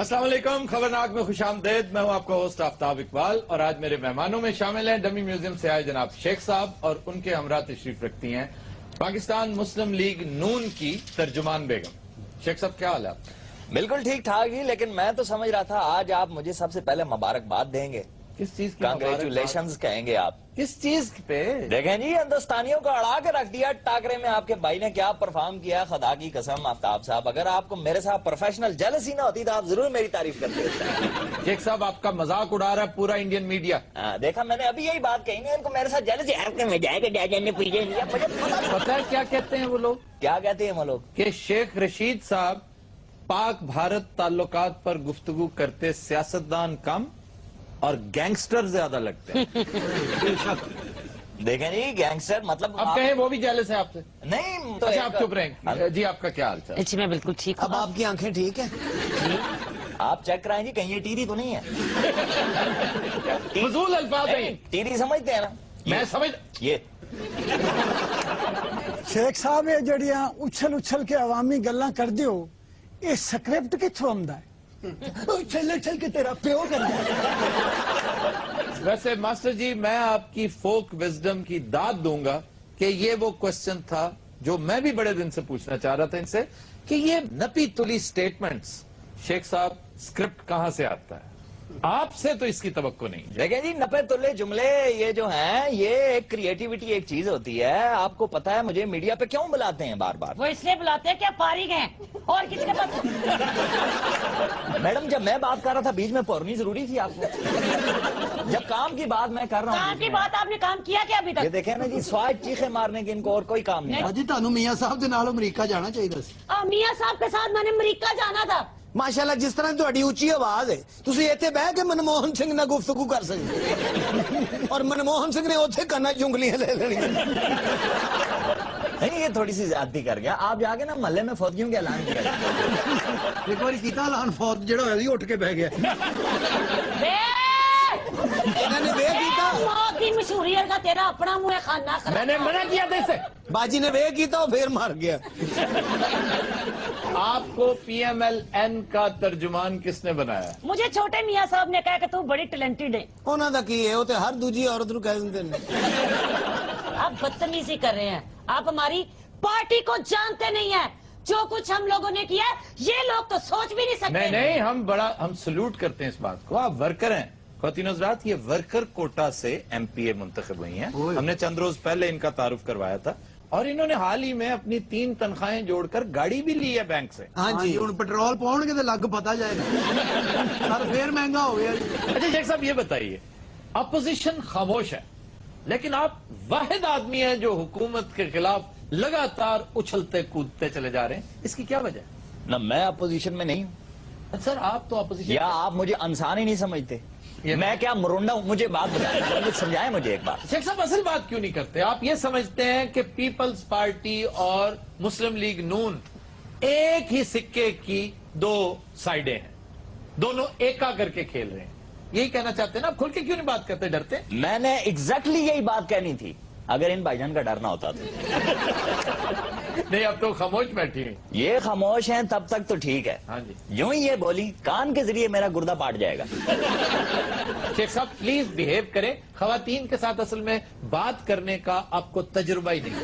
अस्सलाम वालेकुम, खबरनाक में खुश आमदेद। मैं हूं आपका होस्ट आफ्ताब इकबाल और आज मेरे मेहमानों में शामिल हैं डमी म्यूजियम से आए जनाब शेख साहब और उनके हमरा तशरीफ रखती हैं पाकिस्तान मुस्लिम लीग नून की तर्जुमान बेगम। शेख साहब क्या हाल है आपका? बिल्कुल ठीक ठाक जी, लेकिन मैं तो समझ रहा था आज आप मुझे सबसे पहले मुबारकबाद देंगे। किस चीज की? कांग्रेचुलेशंस कहेंगे आप। किस चीज पे? देखें जी, हिंदुस्तानियों को अड़ा के रख दिया टाकरे में। आपके भाई ने क्या परफॉर्म किया, खुदा की कसम आफ्ताब साहब, अगर आपको मेरे साथ प्रोफेशनल जेलसी ना होती तो आप जरूर मेरी तारीफ करते। शेख साहब आपका मजाक उड़ा रहा है पूरा इंडियन मीडिया। देखा, मैंने अभी यही बात कही ना, इनको मेरे साथ जेलसी मुझे पता है क्या कहते हैं वो लोग? क्या कहते हैं वो लोग? कि शेख रशीद साहब पाक भारत ताल्लुकात पर गुफ्तगू करते सियासतदान कम और गैंगस्टर ज्यादा लगते हैं। देखें जी, गैंगस्टर मतलब अब कहें वो भी जेलस है आपसे? नहीं तो अच्छा आप चुप रहें। जी आपका क्या हाल चाल? जी मैं बिल्कुल ठीक हूँ। अब आपकी आंखें ठीक है? आप चेक कराएं जी, कहीं ये टीरी तो नहीं है? फजूल अल्फाज हैं। टीरी समझते हैं ना? मैं समझ ये शेख साहब ये जड़ियां उछल उछल के अवामी गल्ला कर दियो, ये स्क्रिप्ट किथों आंदा है? उछल उछल के तेरा प्यो कर वैसे मास्टर जी मैं आपकी फोक विजडम की दाद दूंगा कि ये वो क्वेश्चन था जो मैं भी बड़े दिन से पूछना चाह रहा था इनसे कि ये नपी तुली स्टेटमेंट्स शेख साहब स्क्रिप्ट कहां से आता है? आपसे तो इसकी तवक्को नहीं। देखें जी, नपे तुल्ले जुमले ये जो हैं, ये एक क्रिएटिविटी एक चीज होती है। आपको पता है मुझे मीडिया पे क्यों बुलाते हैं बार बार? वो इसलिए बुलाते हैं कि आप फारिग हैं और किसके पास। मैडम, जब मैं बात कर रहा था बीच में पौरनी जरूरी थी आपको? जब काम की बात मैं कर रहा हूँ। काम की बात आपने काम किया क्या अभी ये तक? देखें ना जी, स्वाद चीखे मारने के इनको और कोई काम नहीं। अजी तानू मियां साहब दे नाल अमरीका जाना चाहिए सी। मियां साहब के साथ मैंने अमरीका जाना था। माशाल्लाह जिस तरह तुहाडी ऊंची आवाज है, तुसी इत्थे बह के मनमोहन सिंह नाल गुफ्तगू कर सकदे और मनमोहन सिंह ने उत्थे कन्ना चुंगलियां ले लेनी। नहीं, ये थोड़ी सी ज्यादती कर गया। आप जाके ना महल्ले में फौजियों के ऐलान किया। एक बार कीता ऐलान, फौज जेड़ा होया सी उठ के बह गया। इन्होंने वे कीता, मौत की मशहूरी का तेरा अपना मुंह खाना। मैंने मना किया था इसे। बाजी ने वे कीता फिर मार गया। आपको PMLN का तर्जुमान किसने बनाया? मुझे छोटे मियां साहब ने कहा कि तू बड़ी टैलेंटेड है। उन्हां दा की है, वो ते हर दूजी औरत नूं कह दिंदे ने। आप बदतमीजी कर रहे हैं। आप हमारी पार्टी को जानते नहीं है। जो कुछ हम लोगों ने किया ये लोग तो सोच भी नहीं सकते। नहीं, हम सल्यूट करते हैं इस बात को। आप वर्कर हैं ख्वातीन हज़रात, ये वर्कर कोटा से MPA मुंतखब हुई हैं। हमने चंद रोज पहले इनका तारुफ करवाया था और इन्होंने हाल ही में अपनी 3 तनख्वाहें जोड़कर गाड़ी भी ली है बैंक से। हाँ जी, हुण पेट्रोल पाउणगे ते लग पता जाएगा। सर फिर महंगा हो गया। अच्छा शेख साहब ये बताइए, अपोजिशन खामोश है लेकिन आप वाहिद आदमी हैं जो हुकूमत के खिलाफ लगातार उछलते कूदते चले जा रहे हैं, इसकी क्या वजह? ना मैं अपोजिशन में नहीं हूँ सर, आप तो अपोजिशन। या आप मुझे इंसान ही नहीं समझते? मैं क्या मुरुंडा हूँ? मुझे बात बताएं, समझाएं मुझे एक बार। शेख साहब असल बात क्यों नहीं करते? आप ये समझते हैं कि पीपल्स पार्टी और मुस्लिम लीग नून एक ही सिक्के की 2 साइडें हैं, दोनों एका करके खेल रहे हैं, यही कहना चाहते हैं ना? आप खुल के क्यों नहीं बात करते? डरते? मैंने एग्जैक्टली यही बात कहनी थी, अगर इन भाईजान का डरना होता तो। नहीं, अब तो खामोश बैठी हैं। ये खामोश हैं तब तक तो ठीक है। हाँ जी। यूं ही ये बोली, कान के जरिए मेरा गुर्दा पाट जाएगा। शेख साहब प्लीज बिहेव करें। खवातीन के साथ असल में बात करने का आपको तजुर्बा ही नहीं।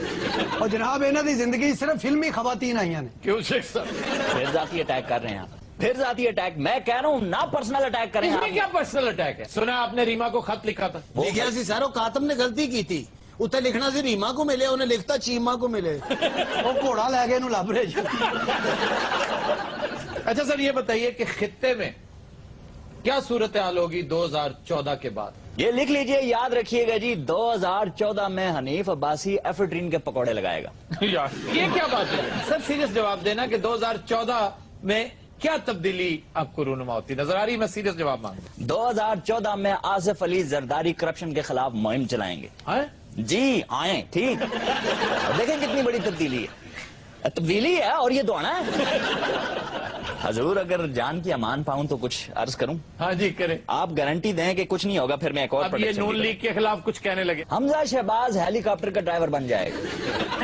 और जनाब इन्हां दी जिंदगी सिर्फ फिल्मी खवातीन आईयां ने। क्यों शेख साहब? फिर जाती अटैक कर रहे हैं आप, फिर जाती अटैक। मैं कह रहा हूँ ना पर्सनल अटैक करें। इसमें क्या पर्सनल अटैक है? सुना आपने रीमा को खत लिखा था? लिखिया सी सर, कातम ने गलती की थी। उत्ते लिखना सी रीमा को मिले, उन्हें लिखता चीमा को मिले। वो घोड़ा लै गए इन्हूं लभ रहे। अच्छा सर ये बताइए कि खित्ते में क्या सूरत हाल होगी 2014 के बाद? ये लिख लीजिए, याद रखिएगा जी, 2014 में हनीफ अब्बासी एफेड्रीन के पकौड़े लगाएगा। यार ये क्या बात है सर? सीरियस जवाब देना कि 2014 में क्या तब्दीली आपको रूनुमा होती नजर आ रही? मैं सीरियस जवाब मांगू। 2014 में आसिफ अली जरदारी करप्शन के खिलाफ मुहिम चलाएंगे। हैं? जी आए, ठीक। और देखें कितनी बड़ी तब्दीली है। तब्दीली है और ये दुआना है। हजूर अगर जान की अमान पाऊं तो कुछ अर्ज करूं? हाँ जी करें। आप गारंटी दें कि कुछ नहीं होगा, फिर मैं एक और अब ये नून लीग के खिलाफ कुछ कहने लगे। हमजा शहबाज हेलीकॉप्टर का ड्राइवर बन जाएगा।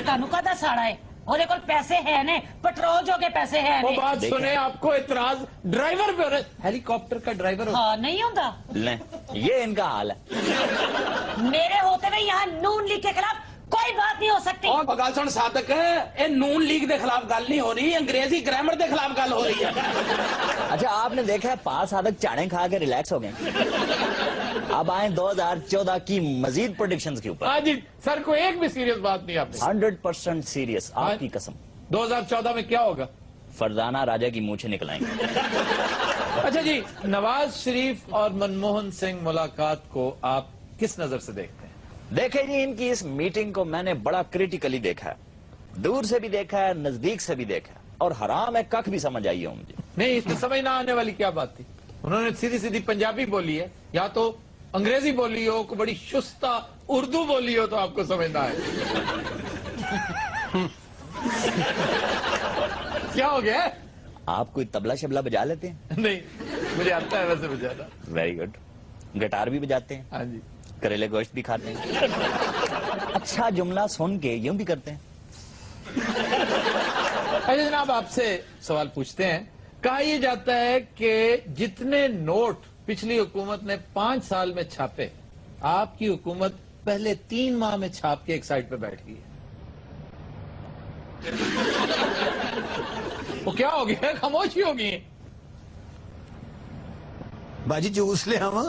ਤੁਹਾਨੂੰ ਕਾਹਦਾ ਸਾੜਾ ਹੈ? ਉਹਦੇ ਕੋਲ ਪੈਸੇ ਹੈ ਨੇ ਪੈਟਰੋਲ ਜੋਗੇ ਪੈਸੇ ਹੈ वो ਨੇ बात देखें। सुने, आपको इतराज ड्राइवर पे हो रहा है। हेलीकॉप्टर का ड्राइवर हो। ਹਾਂ नहीं ਹੁੰਦਾ लें, ये इनका हाल है। मेरे होते हुए यहाँ नून लीग के खिलाफ कोई बात नहीं हो सकती ਉਹ ਗੱਲ ਸੁਣ ਸਾਦਕ, ਇਹ ਨੂਨ ਲੀਗ ਦੇ ਖਿਲਾਫ ਗੱਲ ਨਹੀਂ ਹੋ ਰਹੀ, ਅੰਗਰੇਜ਼ੀ ਗ੍ਰਾਮਰ ਦੇ ਖਿਲਾਫ ਗੱਲ ਹੋ ਰਹੀ ਹੈ। अच्छा, आपने देखा है 5 साधक चाड़े खा के रिलैक्स हो गए। अब आए 2014 की मजीद प्रोडिक्शंस के ऊपर। हाँ जी सर, को एक भी सीरियस बात नहीं आपने। 100% सीरियस, आपकी कसम। 2014 में क्या होगा? फरजाना राजा की मूछें निकल आएंगी। अच्छा जी, नवाज शरीफ और मनमोहन सिंह मुलाकात को आप किस नजर से देखते हैं? देखे जी, इनकी इस मीटिंग को मैंने बड़ा क्रिटिकली देखा है, दूर से भी देखा है, नजदीक से भी देखा है, और हराम है कख भी समझ आई है मुझे। नहीं, इसमें समझ ना आने वाली क्या बात थी? उन्होंने सीधी सीधी पंजाबी बोली है, या तो अंग्रेजी बोली हो, को बड़ी शुस्ता उर्दू बोली हो तो आपको समझना है। क्या हो गया? आप कोई तबला शबला बजा लेते हैं? नहीं, मुझे आता है वैसे बजाना। Very good. गिटार भी बजाते हैं, हाँ जी। करेले गोश्त भी खाते हैं, अच्छा जुमला सुन के यूं भी करते हैं। अच्छा जनाब, आपसे सवाल पूछते हैं। कहा यह जाता है कि जितने नोट पिछली हुकूमत ने 5 साल में छापे, आपकी हुकूमत पहले 3 माह में छाप के एक साइड पे बैठ गई है। वो क्या हो गया? खामोशी हो गई। बाजी जूस ले आवा।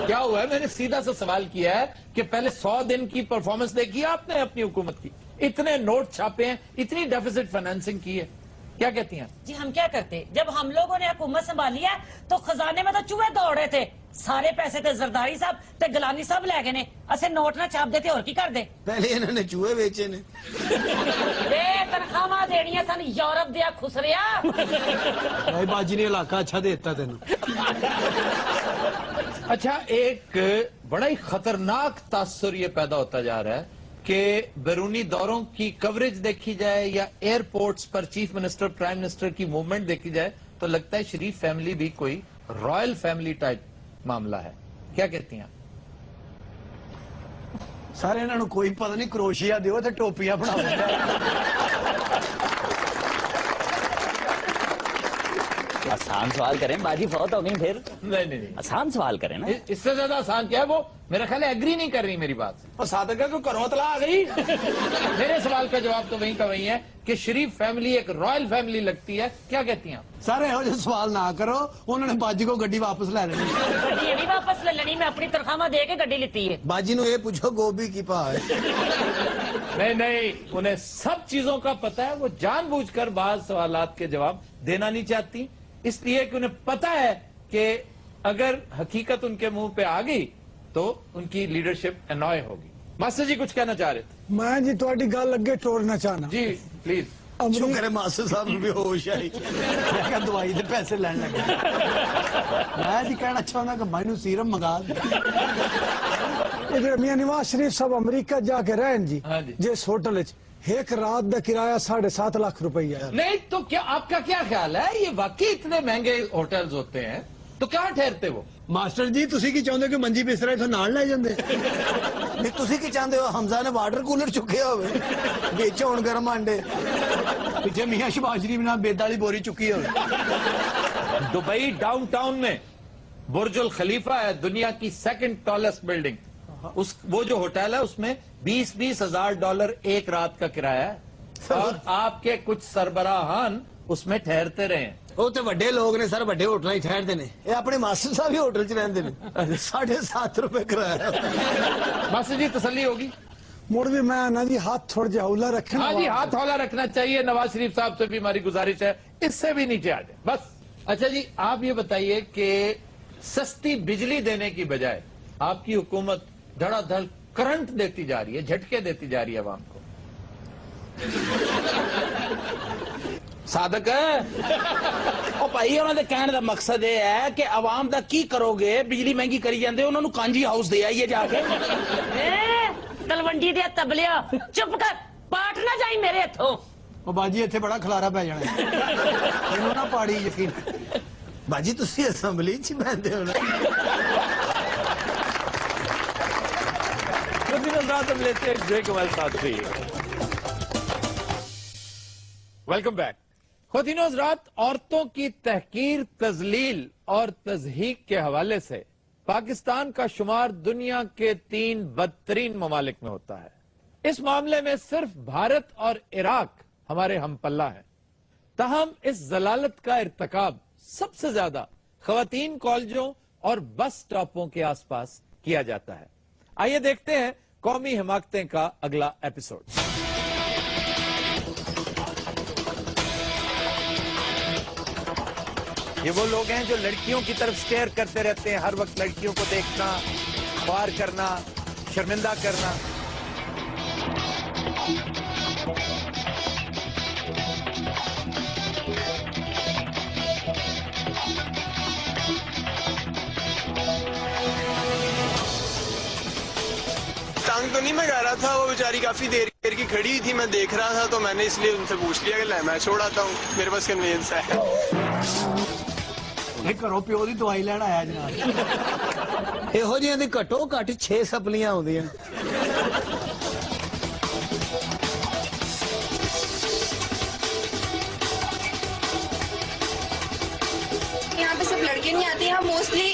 क्या हुआ है? मैंने सीधा सा सवाल किया है कि पहले 100 दिन की परफॉर्मेंस देखी है आपने अपनी हुकूमत की? इतने नोट छापे हैं, इतनी डेफिसिट फाइनेंसिंग की है, क्या कहती हैं? जी हम क्या करते, जब हम लोगों ने हुकूमत संभाली है तो खजाने में तो चूहे दौड़ रहे थे, सारे पैसे थे जरदारी साहब ते गलानी साहब ले गए ने, असे नोट ना छाप देते और की कर दे। पहले इन्होंने चूहे बेचे ने। ए तनख्वाह देनी है सन यूरोप दिया खुसरिया। भाई बाजी ने इलाका अच्छा देता तेन। अच्छा, एक बड़ा ही खतरनाक तासुर ये पैदा होता जा रहा है कि बैरूनी दौरों की कवरेज देखी जाए या एयरपोर्ट्स पर चीफ मिनिस्टर प्राइम मिनिस्टर की मूवमेंट देखी जाए तो लगता है शरीफ फैमिली भी कोई रॉयल फैमिली टाइप मामला है। क्या कहती हैं? सारे इन्होंने कोई पता नहीं क्रोशिया दियो ते टोपियां बनाओ। आसान सवाल करें, बाजी फौत हो गई फिर। नहीं नहीं नहीं, आसान सवाल करें ना। इससे ज्यादा आसान क्या है? वो मेरा ख्याल है एग्री नहीं कर रही मेरी बात से। ਉਹ ਸਾਦਕ को घरों तला आ गई। मेरे सवाल का जवाब तो वहीं का वहीं है कि शरीफ फैमिली एक रॉयल फैमिली लगती है। क्या कहती हैं आप? सारे ਇਹੋ ਜਿਹੇ सवाल ना करो, उन्होंने बाजी को गड्डी वापस ले लेनी। गड्डी नहीं वापस ले लेनी, मैं अपनी तनख्वाह दे के गड्डी लेती है। बाजी नु ये पूछो गोभी की पा है। नहीं नहीं, उन्हें सब चीजों का पता है, वो जानबूझकर बात सवालात के जवाब देना नहीं चाहती, इसलिए कि उन्हें पता है कि अगर हकीकत उनके मुंह पे आ गई तो उनकी लीडरशिप अनॉय होगी। मास्टर जी कुछ कहना चाह रहे थे? मैं जी थोड़ी गल अगे टोरना चाहना। जी प्लीज। शुक्र है मास्टर साहब ਨੂੰ ਵੀ ਹੋਸ਼ ਆਈ। ਮੈਂ ਕਿਹਾ ਦਵਾਈ ਦੇ ਪੈਸੇ ਲੈਣ ਲੱਗਾ। ਮੈਂ ਜੀ ਕਹਿਣਾ ਚਾਹੁੰਦਾ ਕਿ ਮੈਨੂੰ ਸੀਰਮ ਮੰਗਾ ਦੇ। इधर मियां नवाज शरीफ साहब अमेरिका जाके रहन जी, हाँ जी। जिस होटल एक रात का किराया 7.5 लाख रुपया है। नहीं तो क्या आपका क्या ख्याल है? ये वाकई इतने महंगे होटल्स होते हैं तो कहाँ ठहरते वो? ਮਾਸਟਰ ਜੀ ਤੁਸੀਂ ਕੀ ਚਾਹੁੰਦੇ ਕਿ ਮੰਜੀ ਬਿਸਤਰਾ ਇਥੋਂ ਨਾਲ ਲੈ ਜਾਂਦੇ? ਨਹੀਂ ਤੁਸੀਂ ਕੀ ਚਾਹੁੰਦੇ ਹੋ ਹਮਜ਼ਾ ਨੇ ਵਾਟਰ ਕੂਲਰ ਚੁੱਕਿਆ ਹੋਵੇ ਵਿੱਚ ਹੁਣ ਗਰਮ ਆਂਡੇ ਪਿੱਛੇ ਮੀਆਂ ਸ਼ਬਾਜ਼ ਸ਼ਰੀਫ ਨਾਲ ਬੇਦ ਵਾਲੀ ਬੋਰੀ ਚੁੱਕੀ ਹੋਵੇ। दुबई डाउनटाउन में बुर्जुल खलीफा है, दुनिया की 2nd टॉलेस्ट बिल्डिंग। वो जो होटल है उसमें $20,000 एक रात का किराया है और आपके कुछ सरबराहान उसमें ठहरते रहे हैं। ਉਹ ਤੇ ਵੱਡੇ ਲੋਕ ਨੇ ਸਰ, ਵੱਡੇ ਹੋਟਲਾਂ 'ਚ ਠਹਿਰਦੇ ਨੇ। ਇਹ ਆਪਣੇ ਮਾਸਟਰ ਸਾਹਿਬ ਵੀ ਹੋਟਲ 'ਚ ਰਹਿੰਦੇ ਨੇ। 7.5 रुपए किराया। मास्टर जी तसल्ली होगी? मुड़ भी मैं ना जी हाथ थोड़ा जा हौला रखना। हाँ जी, हाथ हौला रखना चाहिए। नवाज शरीफ साहब से भी हमारी गुजारिश है, इससे भी नीचे आ जाए बस। अच्छा जी, आप ये बताइए कि सस्ती बिजली देने की बजाय आपकी हुकूमत धड़ाधड़ करंट देती जा रही है, झटके देती जा रही है आवाम को। ਸਾਦਕ ਉਹ ਭਾਈ ਉਹਨਾਂ ਦੇ ਕਹਿਣ ਦਾ ਮਕਸਦ ਇਹ ਹੈ ਕਿ ਆਵਾਮ ਦਾ ਕੀ ਕਰੋਗੇ, ਬਿਜਲੀ ਮਹਿੰਗੀ ਕਰੀ ਜਾਂਦੇ, ਉਹਨਾਂ ਨੂੰ ਕਾਂਜੀ ਹਾਊਸ ਦੇ ਆਈਏ ਜਾ ਕੇ। तलवंडी दे तबलिया चुप कर, पाट ना जाई मेरे इथों। ਉਹ ਬਾਜੀ ਇੱਥੇ ਬੜਾ ਖਲਾਰਾ ਪੈ ਜਾਣਾ ਇਹਨੂੰ ਨਾ ਪਾੜੀ ਯਕੀਨ। ਬਾਜੀ ਤੁਸੀਂ ਅਸੈਂਬਲੀ 'ਚ ਬੈਠਦੇ ਹੋ ਨਾ। लेते हैं ब्रेक हमारे साथ भी। Welcome back. ख़वातीन हज़रात, औरतों की तहकीर, तजलील और तज़हीक के हवाले से पाकिस्तान का शुमार दुनिया के 3 बदतरीन ममालिक में होता है। इस मामले में सिर्फ भारत और इराक हमारे हमपल्ला हैं। ताहम इस जलालत का इर्तकाब सबसे ज्यादा ख़वातीन कॉलेजों और बस स्टॉपों के आसपास किया जाता है। आइए देखते हैं कौमी हिमाकतें का अगला एपिसोड। ये वो लोग हैं जो लड़कियों की तरफ स्टेयर करते रहते हैं, हर वक्त लड़कियों को देखना, ख्वार करना, शर्मिंदा करना। तंग तो नहीं मैं कर रहा था, वो बेचारी काफी देर की खड़ी हुई थी, मैं देख रहा था, तो मैंने इसलिए उनसे पूछ लिया कि मैं छोड़ आता हूँ, मेरे पास कन्वीनियंस है। घरों प्यो की दवाई लैन आया जनाब। ਇਹੋ ਜਿਹੀਆਂ ਦੀ ਘੱਟੋ ਘੱਟ 6 ਸਪਲੀਆਂ ਆਉਂਦੀਆਂ। यहाँ पे सब लड़के नहीं आते, यहाँ मोस्टली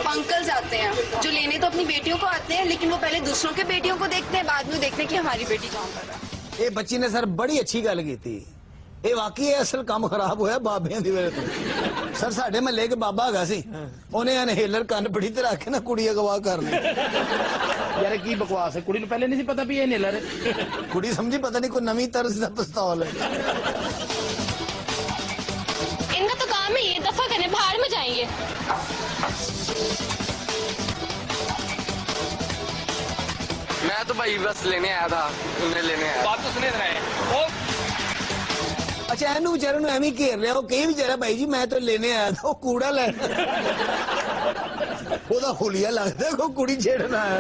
अंकल्स आते हैं जो लेने तो अपनी बेटियों को आते हैं, लेकिन वो पहले दूसरों के बेटियों को देखते हैं, बाद में देखते हैं कि हमारी बेटी कहाँ पर है। ਇਹ ਬੱਚੀ ਨੇ ਸਰ ਬੜੀ ਅੱਛੀ ਗੱਲ ਕੀਤੀ। ਇਹ ਵਾਕਈ ਇਹ ਅਸਲ ਕੰਮ ਖਰਾਬ ਹੋਇਆ ਬਾਬਿਆਂ ਦੀ ਵਜ੍ਹਾ ਤੋਂ। ਸਰ ਸਾਡੇ ਮਹੱਲੇ ਇੱਕ ਬਾਬਾ ਹੈਗਾ ਸੀ, ਉਹਨੇ ਇਨਹੇਲਰ ਕੰਨ ਪੜੀ ਤੇ ਰੱਖ ਕੇ ਨਾ ਕੁੜੀ ਅਗਵਾ ਕਰ ਲਈ। ਯਾਰ ਕੀ ਬਕਵਾਸ ਹੈ, ਕੁੜੀ ਨੂੰ ਪਹਿਲੇ ਨਹੀਂ ਸੀ ਪਤਾ ਵੀ ਇਹ ਇਨਹੇਲਰ ਹੈ। ਕੁੜੀ ਸਮਝੀ ਪਤਾ ਨਹੀਂ ਕੋਈ ਨਵੀਂ ਤਰਜ਼ ਦਾ ਪਿਸਤੌਲ ਹੈ। इनका तो काम है ये दफा करने, बाहर में जाएंगे। मैं तो भाई बस लेने आया था, उन्हें लेने आया। बात तो सुने रहे। ਅੱਛਾ ਇਹਨੂੰ ਵਿਚਾਰੇ ਨੂੰ ਐਵੇਂ ਘੇਰ ਲਿਆ, ਉਹ ਕਹੀ ਵਿਚਾਰਾ ਭਾਈ ਜੀ ਮੈਂ ਤਾਂ ਲੈਣੇ ਆਇਆ था, ਉਹ ਕੂੜਾ ਲੈਣਾ। ਉਹਦਾ ਹੁਲੀਆ ਲੱਗਦਾ ਕੋਈ ਕੁੜੀ ਛੇੜਨ ਆਇਆ।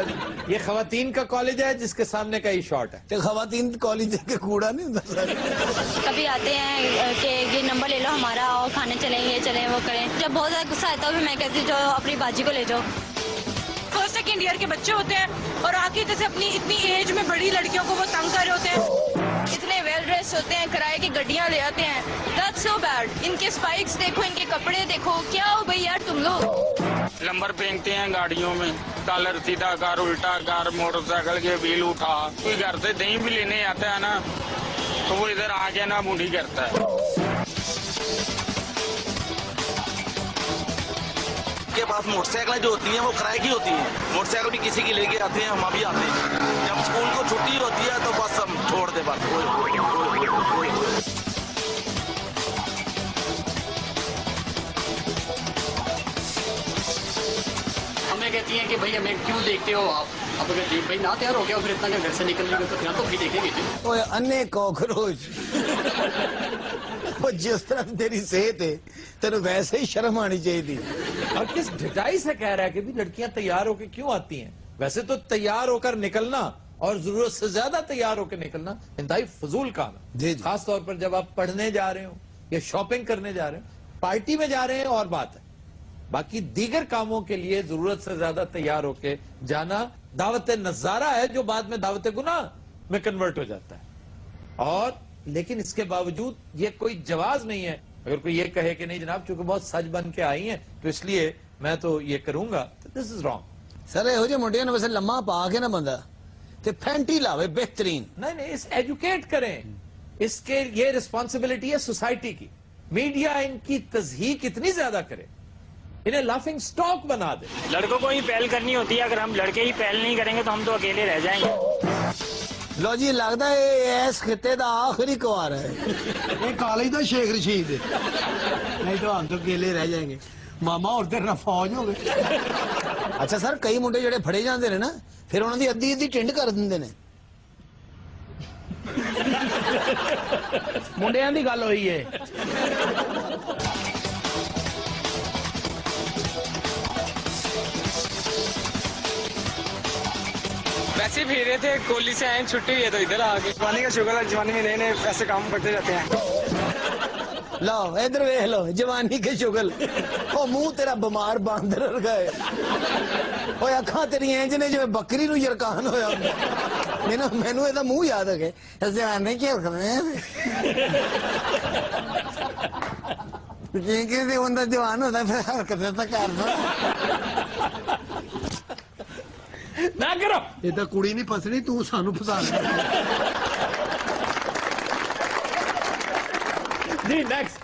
ये ख़वातीन का कॉलेज है जिसके सामने का ये शॉट है। ਤੇ ਖਵਾतीन कॉलेज के कूड़ा नहीं होता सर। कभी आते हैं कि ये नंबर ले लो हमारा और खाने चलें, ये चलें, वो करें। जब बहुत ज्यादा गुस्सा आता है मैं कहती हूँ जो अपनी बाजी को ले जाओ। फर्स्ट सेकेंड ईयर के बच्चे होते हैं और आके जैसे अपनी इतनी एज में बड़ी लड़कियों को वो तंग कर रहे होते हैं। इतने वेल ड्रेस होते हैं, किराए की गड्डियाँ ले आते हैं, दैट्स सो बैड। इनके स्पाइक्स देखो, इनके कपड़े देखो, क्या हो भाई यार तुम लोग। नंबर फेंकते हैं गाड़ियों में, कलर सीधा कर, उल्टा कर, मोटरसाइकिल के व्हील उठा। कोई घर से दही भी लेने आता है ना तो वो इधर आके ना बूढ़ी करता है। के पास मोटरसाइकिलें जो होती हैं वो किराए की होती हैं, मोटरसाइकिल भी किसी की लेके आते हैं, हम भी आते हैं। जब स्कूल को छुट्टी होती है तो बस हम छोड़ दे बस। हमें कहती हैं कि भाई हमें क्यों देखते हो आप, अब अगर भाई ना तैयार हो गया फिर इतना घर से निकल रहे हो तो फिर तो भी देखेंगे। ओए अन्ने कॉकरोच, वो जिस तरह तेरी सेहत है तेरे वैसे ही शर्म आनी चाहिए थी। और किस ढिठाई से कह रहा है कि भी लड़कियां तैयार होकर क्यों आती हैं? वैसे तो तैयार होकर निकलना और जरूरत से ज्यादा तैयार होकर निकलना इंतहाई फजूल काम है। खास तौर पर जब आप पढ़ने जा रहे हो या शॉपिंग करने जा रहे हो, पार्टी में जा रहे हैं और बात है। बाकी दीगर कामों के लिए जरूरत से ज्यादा तैयार होकर जाना दावत नजारा है जो बाद में दावत गुनाह में कन्वर्ट हो जाता है। और लेकिन इसके बावजूद ये कोई जवाज नहीं है। अगर कोई ये कहे कि नहीं जनाब चूंकि बहुत सज बन के आई हैं तो इसलिए मैं तो ये करूंगा, तो दिस इज रॉन्ग। सर ਇਹੋ ਜਿਹੇ ਮੁੰਡਿਆਂ ਨੂੰ ਵੈਸੇ ਲੰਮਾ ਪਾ ਕੇ ਨਾ ਬੰਦਾ ਤੇ फैंटी लावे बेहतरीन। नहीं इस एजुकेट करें, इसके ये रिस्पॉन्सिबिलिटी है सोसाइटी की। मीडिया इनकी तज़हीक इतनी ज्यादा करे, इन्हें लाफिंग स्टॉक बना दे। लड़कों को ही पहल करनी होती है, अगर हम लड़के ही पहल नहीं करेंगे तो हम तो अकेले रह जाएंगे। लो जी लगता है इस खिते का आखिरी कुआर है। ये कॉलेज का शेख रशीद है, नहीं तो हम तो अकेले रह जाएंगे। मामा और तेरा फौज हो गए। अच्छा सर कई मुंडे ਜਿਹੜੇ ਫੜੇ ਜਾਂਦੇ ਨੇ ਨਾ ਫਿਰ ਉਹਨਾਂ ਦੀ ਅੱਧੀ ਟਿੰਡ ਕਰ ਦਿੰਦੇ ਨੇ। ਮੁੰਡਿਆਂ ਦੀ ਗੱਲ ਹੋਈ ਏ। वैसे फिर रहे थे, कोहली से आए, छुट्टी हुई है तो इधर आ गए। जवानी का शुगर है, जवानी में नए नए ऐसे काम करते रहते हैं। लो इधर वेख लो जवानी के शुगल, ओ मुंह तेरा बीमार बांदर वर्गा है, ओ अखा तेरी इंज ने जिवें बकरी नूं यरकान होया। ਮੈਨੂੰ ਇਹਦਾ ਮੂੰਹ ਯਾਦ ਆ ਗਿਆ ਜਵਾਨੇ ਕੀ ਕਰਨੇ ਕਿਉਂਕਿ ਉਹਦਾ ਜਵਾਨ ਹੁੰਦਾ ਫਿਰ ਹਰਕਤਾਂ ਤਾਂ ਕਰਦਾ ਨਾ ਕਰੋ। ਇਹ ਤਾਂ ਕੁੜੀ ਨਹੀਂ ਫਸਣੀ, ਤੂੰ ਸਾਨੂੰ ਫਸਾ जी नेक्स्ट।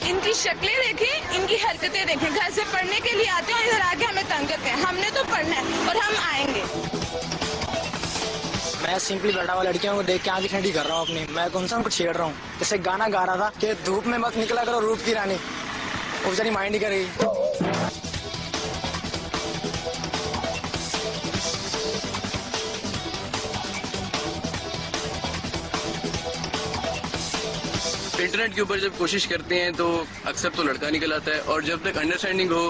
इनकी शक्लें देखें, इनकी हरकतें देखें। घर से पढ़ने के लिए आते हैं और इधर आके हमें तंग करते हैं। हमने तो पढ़ना है और हम आएंगे। मैं सिंपली बैठा हुआ लड़कियों को देख के आंखें ठंडी कर रहा हूँ अपनी। मैं कौन सा उनको छेड़ रहा हूँ। जैसे गाना गा रहा था कि धूप में मत निकला करो रूप की रानी, वो बेचारी माइंड ही करेगी। इंटरनेट के ऊपर जब कोशिश करते हैं तो अक्सर तो लड़का निकल आता है, और जब तक अंडरस्टैंडिंग हो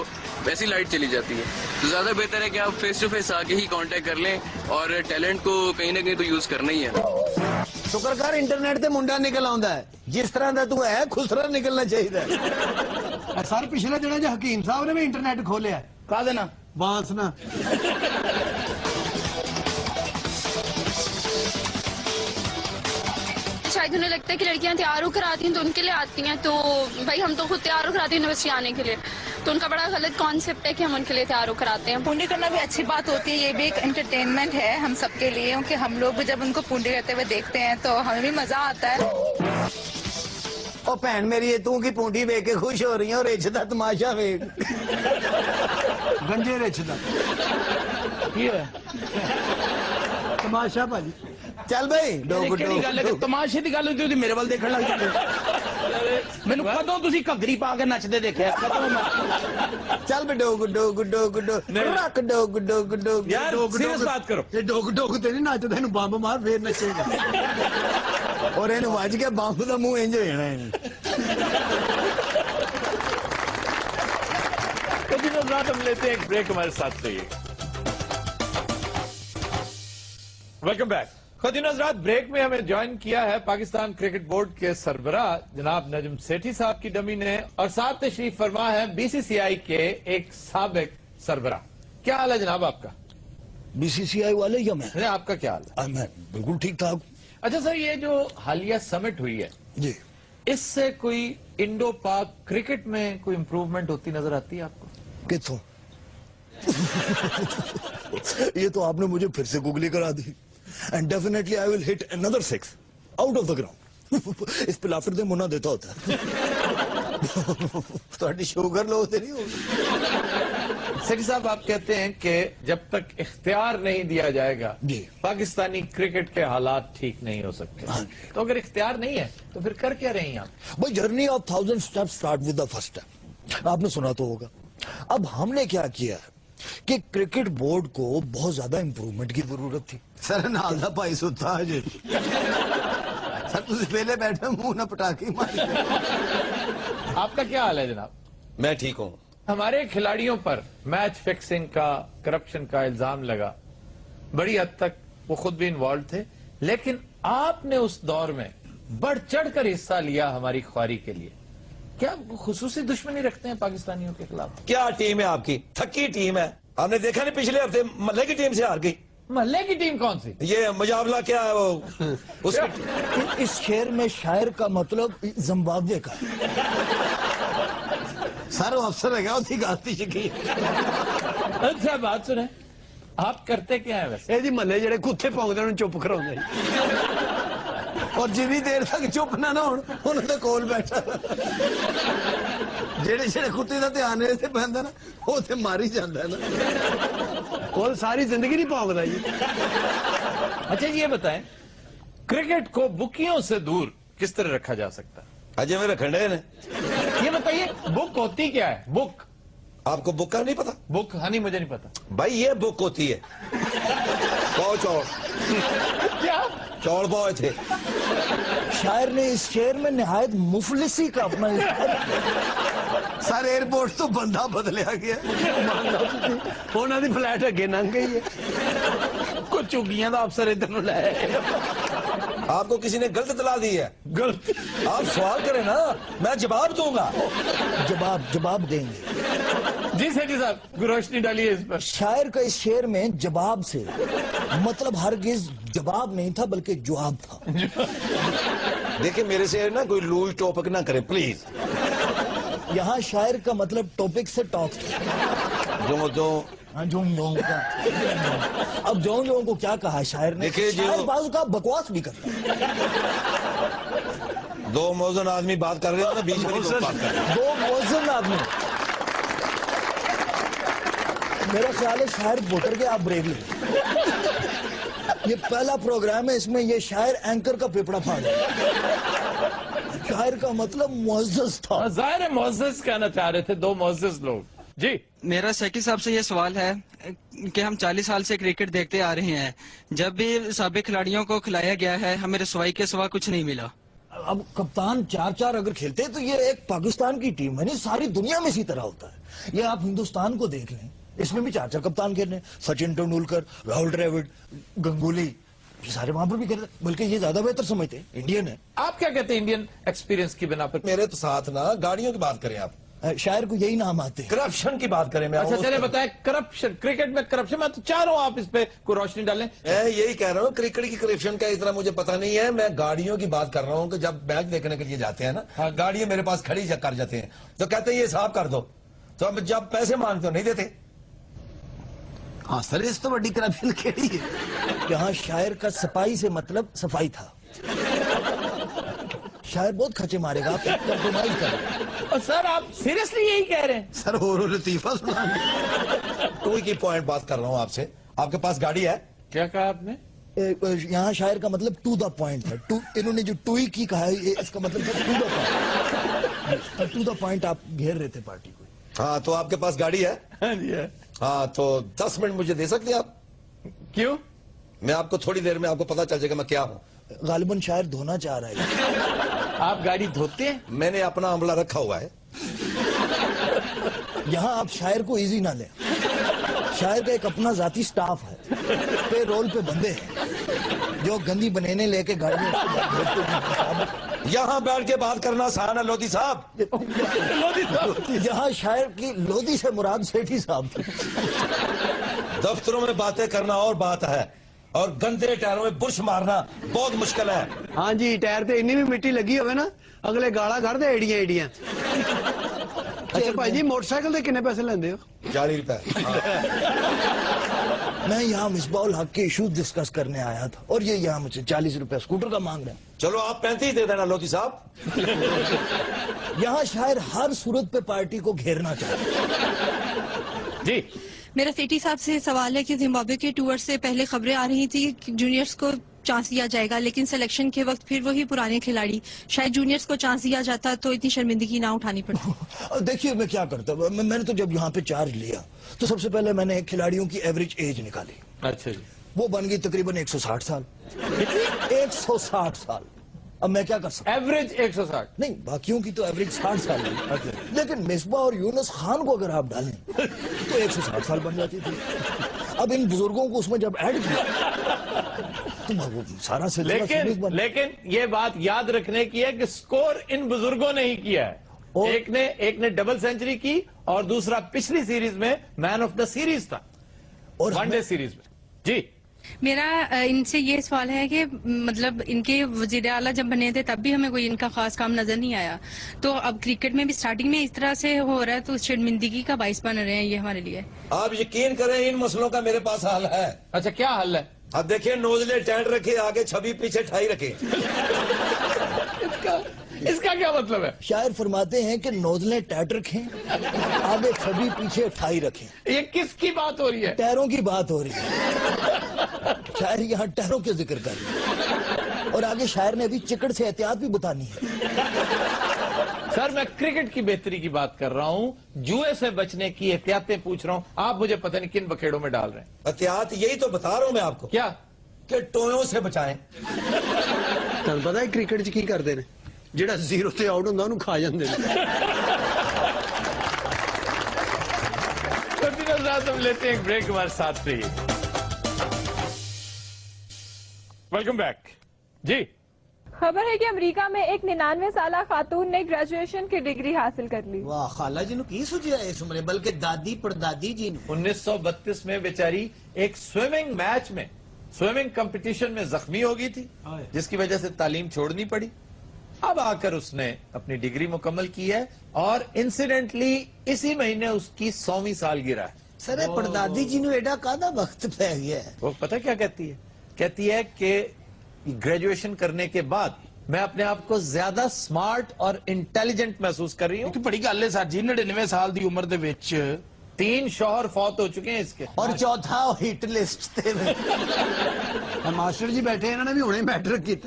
वैसी लाइट चली जाती है। तो ज्यादा बेहतर है कि आप फेस टू फेस आके ही कांटेक्ट कर लें, और टैलेंट को कहीं ना कहीं तो यूज करना ही है। शुक्र कर इंटरनेट ते मुंडा निकल आंदा है, जिस तरह का तू है खुसरा निकलना चाहिए। सर पिछले दिनों जो हकीम साहब ने भी इंटरनेट खोलिया कहा देना बांस ना शायद उन्हें लगता है कि लड़कियां तैयार होकर आती हैं तो उनके लिए आती हैं, तो भाई हम तो खुद तैयार होकर आते हैं यूनिवर्सिटी आने के लिए, तो उनका बड़ा गलत कॉन्सेप्ट है कि हम उनके लिए तैयार होकर आते हैं। पूंडी करना भी अच्छी बात होती है, ये भी एक एंटरटेनमेंट है हम सबके लिए, क्योंकि हम लोग भी जब उनको पूंडी करते हुए देखते हैं तो हमें भी मजा आता है। ओ भैन मेरी तू की पूंडी वेख के खुश हो रही है, और रिछ दा तमाशा वेख गंजे रिछ दा की है तमाशा भाजी। चल भाई डोग डोग तमाशे की गल होती मेरे वाल देखने लग जाते। मैनू कदों तुसी घगरी पा के नचदे देखिया कदों? चल बे डोग डोग डोग डोग रख डोग डोग डोग यार सीरियस बात करो। ये डोग डोग ते नहीं नचदा, इनू बंब मार फिर नचेगा, और इनू वज के बंब दा मुंह इंज हो जाना है। तो दिनों रात हम लेते हैं एक ब्रेक, हमारे साथ रहिए। Welcome back. खुदिन हज़रात, ब्रेक में हमें ज्वाइन किया है पाकिस्तान क्रिकेट बोर्ड के सरबराह जनाब नजम सेठी साहब की डमी ने, और साथ तशरीफ फरमा है बीसीसीआई के एक साबिक सरबराह। क्या हाल है जनाब आपका? बीसीसीआई वाले या मैं? नहीं, आपका क्या हाल है? मैं बिल्कुल ठीक ठाक। अच्छा सर, ये जो हालिया समिट हुई है जी, इससे कोई इंडो पाक क्रिकेट में कोई इंप्रूवमेंट होती नजर आती है आपको? कितों? ये तो आपने मुझे फिर से गूगली करा दी। And definitely I will hit another 6 out of the ground. इस पिलाफिर दे मुन्ना देता होता है। तो शुगर लो तो नहीं होगी। सेठी साहब, आप कहते हैं कि जब तक इख्तियार नहीं दिया जाएगा जी, पाकिस्तानी क्रिकेट के हालात ठीक नहीं हो सकते। तो अगर इख्तियार नहीं है तो फिर कर क्या रहे हैं आप? भाई journey of 1000 steps start with the first step, आपने सुना तो होगा। अब हमने क्या किया है कि क्रिकेट बोर्ड को बहुत ज्यादा इंप्रूवमेंट की जरूरत थी। सर नाल दा भाई सुता है जी। सर तुझे पहले बैठे मुंह ना पटाखे मार। आपका क्या हाल है जनाब? मैं ठीक हूँ। हमारे खिलाड़ियों पर मैच फिक्सिंग का, करप्शन का इल्जाम लगा, बड़ी हद तक वो खुद भी इन्वॉल्व थे, लेकिन आपने उस दौर में बढ़ चढ़कर हिस्सा लिया हमारी ख्वारी के लिए। क्या खुसूसी दुश्मनी रखते हैं पाकिस्तानियों के खिलाफ? क्या टीम है आपकी? थकी टीम है। आपने देखा नहीं पिछले हफ्ते महल्ले की टीम से हार गई। महल्ले की टीम कौन सी? ये मुजावला क्या है वो उसकी। इस शेर में शायर का मतलब जिम्बाब्वे का है। सर अफसर है उसकी गाती शिकी। अच्छा बात सुने, आप करते क्या है वैसे? जी महल्ले जेडे कुत्ते पौंदे चुप कराउंदे, और जिनी देर तक चुप ना होण उन्हां दे कोल बैठा जेडे जेडे कुत्ते दा ध्यान इत्थे पैंदा ना वो ते मारी जांदा ना, और सारी जिंदगी नहीं भौंकदा जी। अच्छा ये बताएं, क्रिकेट को बुकियों से दूर किस तरह रखा जा सकता है? अजय में रखने ने। ये बताइए बुक होती क्या है? बुक आपको बुक का नहीं पता? बुक हाँ नहीं, मुझे नहीं पता भाई। ये बुक होती है पाओ चौड़। क्या चौड़ पाओ थे। शायर ने इस शेर में निहायत मुफलिसी का अपना सर एयरपोर्ट तो बंदा बदलिया गया, उन्होंने फ्लैट अगे लंघ गई है, कुछ चुगियां का अफसर इधर लै آپ کو کسی نے غلط اطلاع دی ہے. غلط. آپ سوال کریں نا, میں جواب دوں گا. جواب دیں گے. جی سیٹھی صاحب روشنی ڈالیے اس پر. شاعر کا اس شعر میں جواب سے مطلب ہرگز جواب نہیں تھا بلکہ جواب تھا. دیکھیں میرے سے نا کوئی لوز ٹاپک نہ کرے پلیز. یہاں شاعر کا مطلب ٹاپک سے ٹاک تھا. جون کا. اب جون کو کیا کہا شاعر نے؟ شاعر بعض کا بکواس بھی کرتا ہے. دو موزن آدمی بات کر رہے ہیں نا, بیچ میں بات کر رہے ہیں. دو موزن آدمی. میرا خیال ہے شاعر ووٹر کے آپ بریک لیں. یہ پہلا پروگرام ہے, اس میں یہ شاعر اینکر کا پیپڑا پھاڑ ہے. شاعر کا مطلب معزز تھا. ظاہر ہے معزز کہنا چاہ رہے تھے, دو معزز لوگ. جی میرا سیکی صاحب سے یہ سوال ہے کہ ہم 40 سال سے کرکٹ دیکھتے آ رہے ہیں, جب بھی سابق کھلاڑیوں کو کھلایا گیا ہے ہمیں رسوائی کے سوا کچھ نہیں ملا. اب کپتان 4 اگر کھیلتے تو یہ ایک پاکستان کی ٹیم ہے نہیں, ساری دنیا میں اسی طرح ہوتا ہے. یہ آپ ہندوستان کو دیکھ لیں, اس میں بھی 4 کپتان کھیل رہے ہیں. سچن ٹنڈولکر, راہل ڈراوڈ, گنگولی, یہ سارے وہاں پر بھی کھیل رہے ہیں. بلکہ یہ زیادہ بہتر سمجھتے ہیں, انڈین ہے. آپ کیا کہتے ہیں انڈین ایکسپیرینس کی بنا پر؟ میرے تو ساتھ نا گاڑیوں کی بات کریں آپ. شاعر کو یہی نام آتے ہیں. کرپشن کی بات کریں. میں اچھا چلے بتائیں کرپشن, کرکٹ میں کرپشن, میں تو چاہ رہا ہوں آپ اس پہ کوئی روشنی ڈالیں. میں یہی کہہ رہا ہوں کرکٹ کی کرپشن کا اتنا مجھے پتا نہیں ہے. میں گاڑیوں کی بات کر رہا ہوں کہ جب میچ دیکھنے کے لیے جاتے ہیں نا, گاڑیاں میرے پاس کھڑی کر جاتے ہیں تو کہتے ہیں یہ صاف کر دو, تو اب جب پیسے مانگتے ہو نہیں دیتے. ہاں سر, اس تو بڑی کرپشن کھیلی ہے. یہاں شاعر کا سپاہی سے مطلب صفائی تھا. شاعر بہت کھچے مارے گا, آپ کمپرومائز کریں. اور سر آپ سیریسلی یہی کہہ رہے ہیں؟ سر اور لطیفہ سنا. ٹوئی کی پوائنٹ بات کر رہا ہوں آپ سے. آپ کے پاس گاڑی ہے؟ کیا کہا آپ نے؟ یہاں شاعر کا مطلب ٹو دا پوائنٹ ہے. انہوں نے جو ٹوئی کی کہا ہے اس کا مطلب to the point. To the point آپ گھیر رہے تھے پارٹی کو. ہاں تو آپ کے پاس گاڑی ہے؟ ہاں جی ہے. ہاں تو 10 منٹ مجھے دے سکتے ہیں آپ؟ کیوں؟ میں آپ کو تھوڑی دیر میں آپ کو پتا چل جائے گا میں کیا ہوں. غالباً شاعر دھونا چاہ رہا ہے. آپ گاڑی دھوتے ہیں؟ میں نے اپنا عملہ رکھا ہوا ہے. یہاں آپ شاعر کو ایزی نہ لیں. شاعر کا ایک اپنا ذاتی سٹاف ہے, پے رول پہ بندے ہیں جو گندی بنینے لے کے گاڑی میں. یہاں بیٹھ کے بات کرنا آسان ہے لودھی صاحب. یہاں شاعر کی لودھی سے مراد سیٹھی صاحب تھے. دفتروں میں باتیں کرنا اور بات ہے, اور گندے ٹائروں میں برش مارنا بہت مشکل ہے. ہاں جی, ٹائر تے انی بھی مٹی لگی ہوئے نا, اگلے گالا کر دے ایڈیاں. اچھا بھائی جی, موٹر سائیکل دے کنے پیسے لیندے ہو؟ 40 روپے. میں یہاں مصباح الحق کے ایشوز ڈسکس کرنے آیا تھا, اور یہ یہاں مجھے 40 روپے اسکوٹر کا مانگ رہے ہیں. چلو آپ 35 دے دینا لودھی صاحب. یہاں شاعر ہر صورت پہ پارٹی کو گھیرنا چاہتے. جی میرا سیٹی صاحب سے سوال ہے کہ زمبابوے کے ٹور سے پہلے خبریں آ رہی تھی کہ جونیئرز کو چانس دیا جائے گا, لیکن سلیکشن کے وقت پھر وہی پرانے کھلاڑی. شاید جونیئرز کو چانس دیا جاتا تو اتنی شرمندگی نہ اٹھانی پڑتی. دیکھیے میں کیا کرتا, میں نے تو جب یہاں پہ چارج لیا تو سب سے پہلے میں نے کھلاڑیوں کی ایوریج ایج نکالی. اچھا جی. وہ بن گئی تقریباً 160 سال. 160 سال. اب میں کیا کر سکتا ہوں؟ ایوریج 160 نہیں, باقیوں کی تو ایوریج 60 سال ہے. لیکن مصباح اور یونس خان کو اگر آپ ڈالیں تو 160 سال بن جاتی تھی. اب ان بزرگوں کو اس میں جب ایڈ کیا تو سارا سلسلہ. لیکن یہ بات یاد رکھنے کی ہے کہ سکور ان بزرگوں نے ہی کیا ہے. ایک نے ڈبل سینچری کی, اور دوسرا پچھلی سیریز میں مین آف دا سیریز تھا, اور ون ڈے سیریز میں. جی میرا ان سے یہ سوال ہے کہ مطلب ان کے وزیر اعلیٰ جب بنے تھے تب بھی ہمیں کوئی ان کا خاص کام نظر نہیں آیا, تو اب کرکٹ میں بھی سٹارٹنگ میں اس طرح سے ہو رہا ہے تو شرمندگی کا باعث بن رہے ہیں یہ ہمارے لیے. آپ یقین کریں ان مسئلوں کا میرے پاس حل ہے. اچھا کیا حل ہے؟ اب دیکھیں, نوزلے ٹینٹ رکھے, آگے چھبی پیچھے ٹھائی رکھے. اس کا کیا مطلب ہے؟ شاعر فرماتے ہیں کہ نوزلیں ٹیٹ رکھیں, آگے چھبی پیچھے ٹھائی رکھیں. یہ کس کی بات ہو رہی ہے؟ ٹائروں کی بات ہو رہی ہے. شاعر یہاں ٹائروں کے ذکر کر رہے ہیں, اور آگے شاعر نے ابھی چکڑ سے احتیاط بھی بتانی ہے. سر میں کرکٹ کی بہتری کی بات کر رہا ہوں, جوئے سے بچنے کی احتیاطیں پوچھ رہا ہوں. آپ مجھے پتہ نہیں کن بکھیڑوں میں ڈال رہے ہیں. احتیاط یہی تو بتا رہا ہوں میں آپ کو. کیا؟ کہ ٹویوں سے بچائیں. تمہیں پتا ہے کرکٹ کی کرتے ہیں, جڑا زیرو سے آؤٹ ہوتا انہوں کھا جاندے ہیں. ہم لیتے ہیں ایک بریک, ہمارے ساتھ رہیے. Welcome back. जी खबर है कि अमेरिका में एक 99 साल खातून ने ग्रेजुएशन की डिग्री हासिल कर ली। वाह खाला जी की सुझिया इस उम्र बल्कि दादी परदादी जी 1932 में बेचारी एक स्विमिंग मैच में स्विमिंग कंपटीशन में जख्मी हो गई थी, जिसकी वजह से तालीम छोड़नी पड़ी। अब आकर उसने अपनी डिग्री मुकम्मल की है और इंसिडेंटली इसी महीने उसकी 100वीं सालगिरह है। सर परदादी जी ने एडा कादा वक्त पै गया है। वो पता क्या कहती है? कहती है कि ग्रेजुएशन करने के बाद मैं अपने आप को ज्यादा स्मार्ट और इंटेलिजेंट महसूस कर रही हूँ। बड़ी गल है सर जी, 99 साल की उम्र दे विच 3 शौहर फौत हो चुके हैं इसके, और चौथा हिट लिस्ट मास्टर जी बैठे इन्होंने भी हुणे मैटर किया।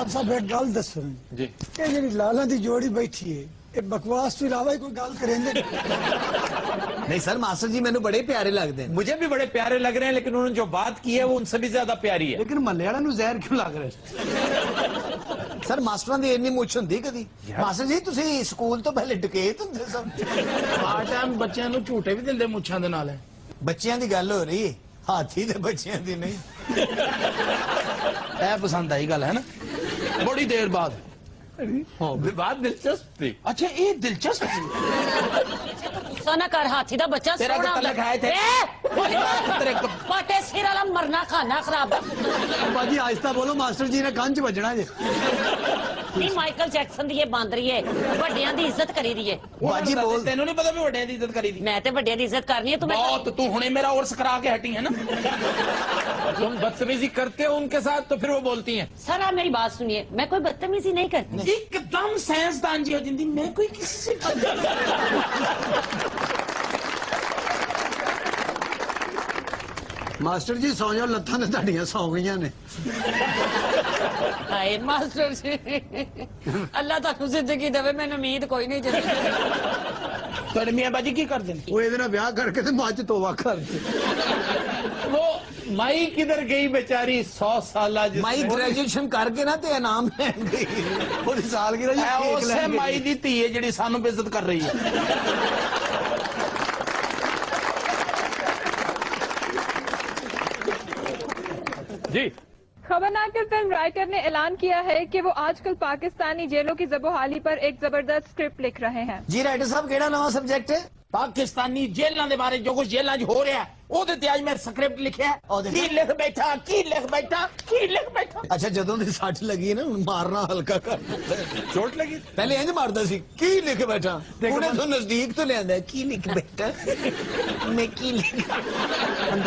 साहब एक गल दसो जी, ये जी लाला दी जोड़ी बैठी है, ये बकवास तो इलावा कोई गल करेंगे नहीं सर मास्टर जी मैंने बड़े प्यारे लगते हैं। मुझे भी बड़े प्यारे लग रहे हैं, लेकिन उन्होंने जो बात की है वो उनसे भी ज्यादा प्यारी है। लेकिन महल्ले वालों जहर क्यों लग रहे? सर मास्टरां दी इन्नी मुछ हुंदी कदी? मास्टर जी तुसी स्कूल तो पहले डकैत हुंदे सब। आ टाइम बच्चों को झूठे भी दिंदे मुछां दे नाल। बच्चियां दी गल हो रही है, हाथी दे बच्चियां दी नहीं। ए पसंद आई गल है ना, बड़ी देर बाद बात दिलचस्प थी। अच्छा ये दिलचस्प थी। गुस्सा ना कर, हाथी दा बच्चा तेरा सोना कितना लिखाए थे? पाटे सिर वाला मरना खाना खराब है। बाजी आहिस्ता बोलो, मास्टर जी ने कान च बजना जे। नहीं माइकल जैक्सन दी ये बांदरी है, वड्डियां दी इज्जत करी दी है। बाजी बोल, तेनू नहीं पता भी वड्डियां दी इज्जत करी दी? मैं ते वड्डियां दी इज्जत करनी है। तुम्हें बहुत, तू हुणे मेरा उर्स करा के हटी है ना। तुम बदतमीजी करते हो उनके साथ तो फिर वो बोलती हैं। सर आप मेरी बात सुनिए, मैं कोई बदतमीजी नहीं करती। एकदम साइंसदान जी हो जिंदी, मैं कोई किसी से मास्टर जी सौ जाओ, लत्थां ने ਤੁਹਾਡੀਆਂ सौ गई ने। हाय मास्टर जी, अल्लाह तक जिंदगी देवे, मैंने उम्मीद कोई नहीं जिंदगी। तो मियां बाजी की कर दें? वो ਇਹਦੇ ਨਾਲ ਵਿਆਹ ਕਰਕੇ ਤੇ ਮੱਝ ਤੋਵਾ ਕਰ ਦੇ। वो माई किधर गई बेचारी 100 साल? माई ग्रेजुएशन करके ना ते इनाम लैन गई। पूरी सालगिरह जी उसे माई दी धी है जिहड़ी सानू बेइज्जत कर रही है। जी खबरनाक फिल्म राइटर ने ऐलान किया है कि वो आजकल पाकिस्तानी जेलों की जबोहाली पर एक जबरदस्त स्क्रिप्ट लिख रहे हैं। जी राइटर साहब केड़ा नवा सब्जेक्ट है? पाकिस्तानी जेलों के बारे जो कुछ जेलों च हो रहा है ਉਹਦੇ ਤੇ ਅੱਜ ਮੈਂ ਸਕ੍ਰਿਪਟ ਲਿਖਿਆ। ਕੀ ਲਿਖ ਬੈਠਾ, ਕੀ ਲਿਖ ਬੈਠਾ, ਕੀ ਲਿਖ ਬੈਠਾ। ਅੱਛਾ ਜਦੋਂ ਦੀ ਸੱਟ ਲੱਗੀ ਨਾ ਹੁਣ ਮਾਰਨਾ ਹਲਕਾ ਕਰ ਚੋਟ ਲੱਗੀ। ਪਹਿਲੇ ਇੰਜ ਮਾਰਦਾ ਸੀ, ਕੀ ਲਿਖ ਬੈਠਾ। ਉਹਨੇ ਤੋਂ ਨਜ਼ਦੀਕ ਤੋਂ ਲਿਆਂਦਾ, ਕੀ ਲਿਖ ਬੈਠਾ, ਮੈਂ ਕੀ ਲਿਖ।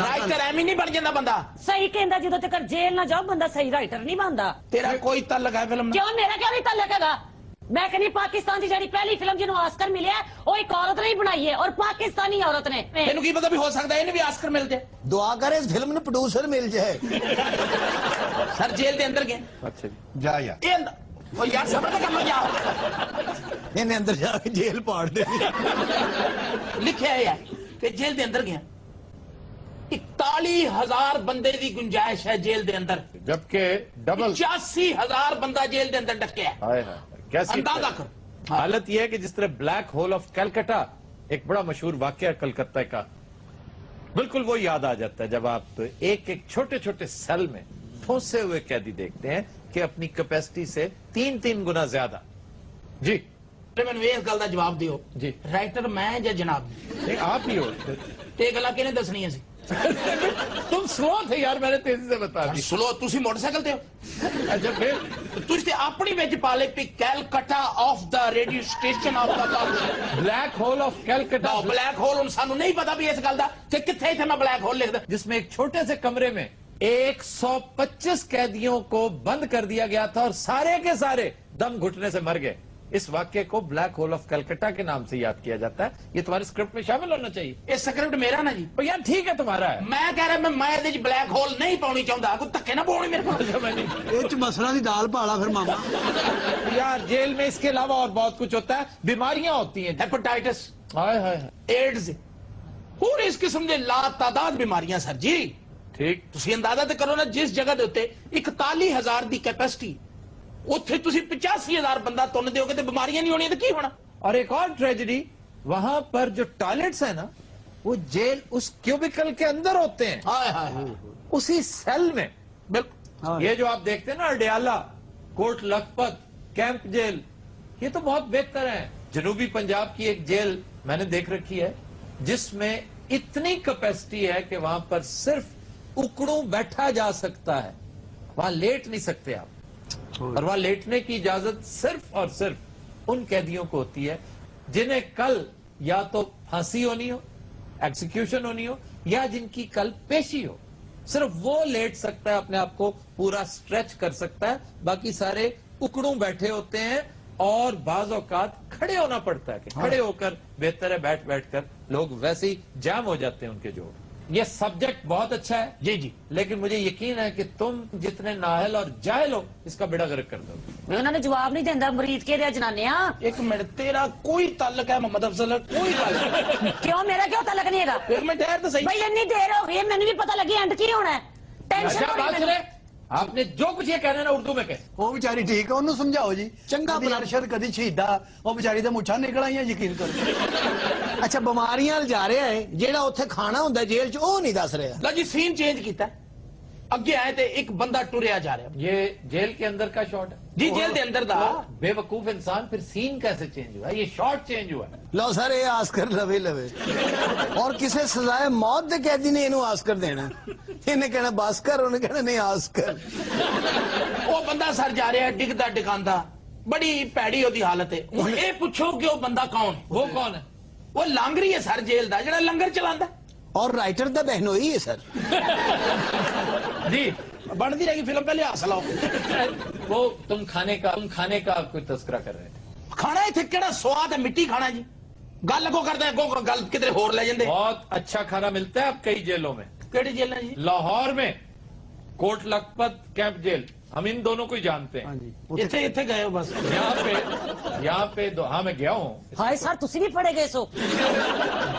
ਰਾਈਟਰ ਐਵੇਂ ਨਹੀਂ ਬਣ ਜਾਂਦਾ ਬੰਦਾ। ਸਹੀ ਕਹਿੰਦਾ, ਜਦੋਂ ਤੱਕ ਜੇਲ੍ਹ ਨਾ ਜਾਓ ਬੰਦਾ ਸਹੀ ਰਾਈਟਰ ਨਹੀਂ ਬਣਦਾ। ਤੇਰਾ ਕੋਈ ਤਾਲੁਕ ਹੈ ਫਿਲਮ ਨਾਲ? ਕਿਉਂ, ਮੇਰਾ ਕਿਉਂ ਨਹੀਂ ਤਾਲੁਕ ਹੈਗਾ? मैं कहनी पाकिस्तान की जी पहली फिल्म जिन्होंने ऑस्कर मिले वो एक औरत ने बनाई है, और पाकिस्तानी औरत ने। तेनू की पता भी हो सकता है इन्हें भी ऑस्कर मिल जाए। दुआ करे इस फिल्म में प्रोड्यूसर मिल जाए। सर जेल के अंदर गए। अच्छा जा यार, ओ यार सबर कर लो यार। इन्हें अंदर जाके जेल पाड़ दे। लिखे है यार कि जेल के अंदर गया 41,000 बंदे की गुंजाइश है जेल के अंदर, जबकि डबल 85,000 बंदा जेल के अंदर डके है। कैसी अंदाजा कर। हालत यह है कि जिस तरह ब्लैक होल ऑफ कलकत्ता एक बड़ा मशहूर वाकया कलकत्ता का, बिल्कुल वो याद आ जाता है जब आप एक एक छोटे छोटे सेल में फंसे हुए कैदी देखते हैं कि अपनी कैपेसिटी से 3-3 गुना ज्यादा। जी मैंने इस गल का जवाब दियो जी, राइटर मैं या जनाब? आप ही हो। ते गल्लां किहने दसनियां सी? तुम स्लो थे यार, मैंने तेजी से बता दी। स्लो तुसी मोटरसाइकिल ते हो। अच्छा फिर तुसी ते अपनी विच पा ले P Calcutta of the radio station of the black hole of Calcutta. Black hole हुन सानू नहीं पता भी इस गल दा कि किथे इथे मैं ब्लैक होल लिखदा, जिसमें एक छोटे से कमरे में 125 कैदियों को बंद कर दिया गया था और सारे के सारे दम घुटने से मर गए। इस वाक्य को ब्लैक होल ऑफ कलकत्ता के नाम से याद किया जाता है। ये तुम्हारी स्क्रिप्ट में शामिल होना चाहिए। ये स्क्रिप्ट मेरा ना जी। तो यार ठीक है तुम्हारा है। मैं कह रहा मैं ब्लैक होल नहीं पानी चाहता, कोई धक्के ना पानी मेरे को। मसला की दाल पाला फिर मामा। यार जेल में इसके अलावा और बहुत कुछ होता है, बीमारियां होती हैं, हेपेटाइटिस, एड्स और इस किस्म के लातादाद बीमारियां सर जी। ठीक तुसी अंदाजा तो करो ना, जिस जगह के उत्ते 41,000 की कैपेसिटी, उत्थे तुसी 85,000 बंदा तुन दोगे तो बीमारियां नहीं होनी तो की होना। और एक और ट्रेजेडी, वहां पर जो टॉयलेट्स है ना वो जेल उस क्यूबिकल के अंदर होते हैं। हाय हाय उसी सेल में। ये जो आप देखते हैं ना अडयाला, कोट लखपत, कैंप जेल, ये तो बहुत बेहतर है। जनूबी पंजाब की एक जेल मैंने देख रखी है जिसमें इतनी कैपेसिटी है कि वहां पर सिर्फ उकड़ू बैठा जा सकता है, वहां लेट नहीं सकते आप, और वहां लेटने की इजाजत सिर्फ और सिर्फ उन कैदियों को होती है जिन्हें कल या तो फांसी होनी हो, एग्जीक्यूशन होनी हो, या जिनकी कल पेशी हो। सिर्फ वो लेट सकता है, अपने आप को पूरा स्ट्रेच कर सकता है, बाकी सारे उकड़ू बैठे होते हैं और बाज औकात खड़े होना पड़ता है कि खड़े होकर बेहतर है, बैठ बैठकर लोग वैसे ही जाम हो जाते हैं उनके जोड़। ये सब्जेक्ट बहुत अच्छा है जी जी, लेकिन मुझे यकीन है कि तुम जितने नाहल और जाहिल हो इसका बेड़ा गर्क कर दोगे। उन्होंने जवाब नहीं देंदा मरीद के जनानिया। एक मिनट, तेरा कोई ताल्लुक है मोहम्मद अफजल, कोई ताल्लुक क्यों? मेरा क्यों ताल्लुक नहीं है? एक मिनट ठहर तो सही भाई, इतनी देर हो गई है, मैंने भी पता लगी एंड की होना है। टेंशन हो रही है। आपने जो कुछ ये कहना है ना उर्दू में कहे। वो बेचारी ठीक है, ਉਹਨੂੰ ਸਮਝਾਓ ਜੀ। ਚੰਗਾ ਬਲਰਸ਼ਰ ਕਦੀ ਸ਼ਹੀਦਾ, ਉਹ बेचारी ਦੇ ਮੁੱਛਾਂ ਨਿਕਲ ਆਈਆਂ, ਯਕੀਨ ਕਰੋ। ਅੱਛਾ, ਬਿਮਾਰੀਆਂ ਵੱਲ ਜਾ ਰਿਹਾ ਹੈ, ਜਿਹੜਾ ਉੱਥੇ ਖਾਣਾ ਹੁੰਦਾ ਜੇਲ੍ਹ 'ਚ ਉਹ ਨਹੀਂ ਦੱਸ ਰਿਹਾ। ला जी सीन चेंज किया, अगे आए थे एक बंदा टुरया जा रहा है। ये जेल के अंदर का शॉट है जी, जेल के अंदर था। बेवकूफ इंसान, फिर सीन कैसे चेंज हुआ? ये शॉट चेंज हुआ। लो सर, ये आस्कर लवे लवे और किसे सजाए मौत दे कैदी ने इन्हों आस्कर देना, इन्हें कहना बास्कर, उन्हें कहना नहीं आस्कर। वो बंदा सर जा रहा है, डिगदा डिगांदा, बड़ी पैड़ी ओदी हालत है। हुण ये पूछो कि वो बंदा कौन है? वो कौन है? वो लांगरी है सर जेल दा, जेड़ा लंगर चलांदा। और राइटर दा बहनोई है सर। जी, बनती रहेगी फिल्म, पहले हासिल आओ। वो तुम खाने का कोई तस्करा कर रहे थे। खाना इत्थे केड़ा स्वाद है, मिट्टी खाना जी। गल को करते हैं, गल किधरे होर ले जांदे। बहुत अच्छा खाना मिलता है अब कई जेलों में। केड़ी जेल है जी? लाहौर में कोट लखपत कैंप जेल, हम इन दोनों को ही जानते हैं। इत्थे इत्थे गए हो बस। यहाँ पे हाँ मैं गया हूँ। हाय सर, तुसी भी पढ़े गए सो?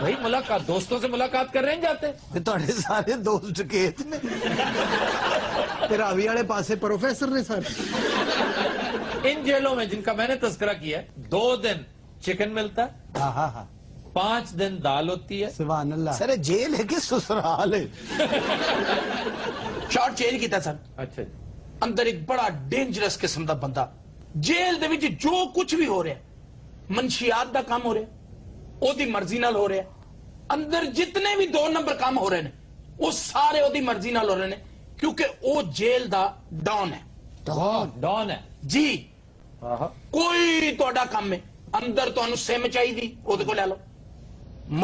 भाई मुलाकात, दोस्तों से मुलाकात कर रहे हैं जाते। ਤੁਹਾਡੇ ਸਾਰੇ ਦੋਸਤ ਡਕੈਤ ਨੇ ਤੇ ਰਾਵੀ ਵਾਲੇ ਪਾਸੇ प्रोफेसर ने सर। इन जेलों में जिनका मैंने तस्करा किया है, 2 दिन चिकन मिलता है, हाँ हाँ हाँ, 5 दिन दाल होती है। सुभान अल्लाह। सर जेल है कि ससुराल है? शॉट चेंज किया सर। अच्छा जी। अंदर एक बड़ा डेंजरस किस्म का बंदा, जेल दे विच जो कुछ भी हो रहा है, मनशियात का काम हो रहा है, ओदी मर्जी नाल हो रहा है। अंदर जितने भी 2 नंबर काम हो रहे हैं, वो सारे ओदी मर्जी नाल हो रहे हैं, क्योंकि वो जेल दा डॉन है। डॉन है जी। कोई तोड़ा काम है, अंदर तुहानू सिम चाहिए, ओदे को ले लो।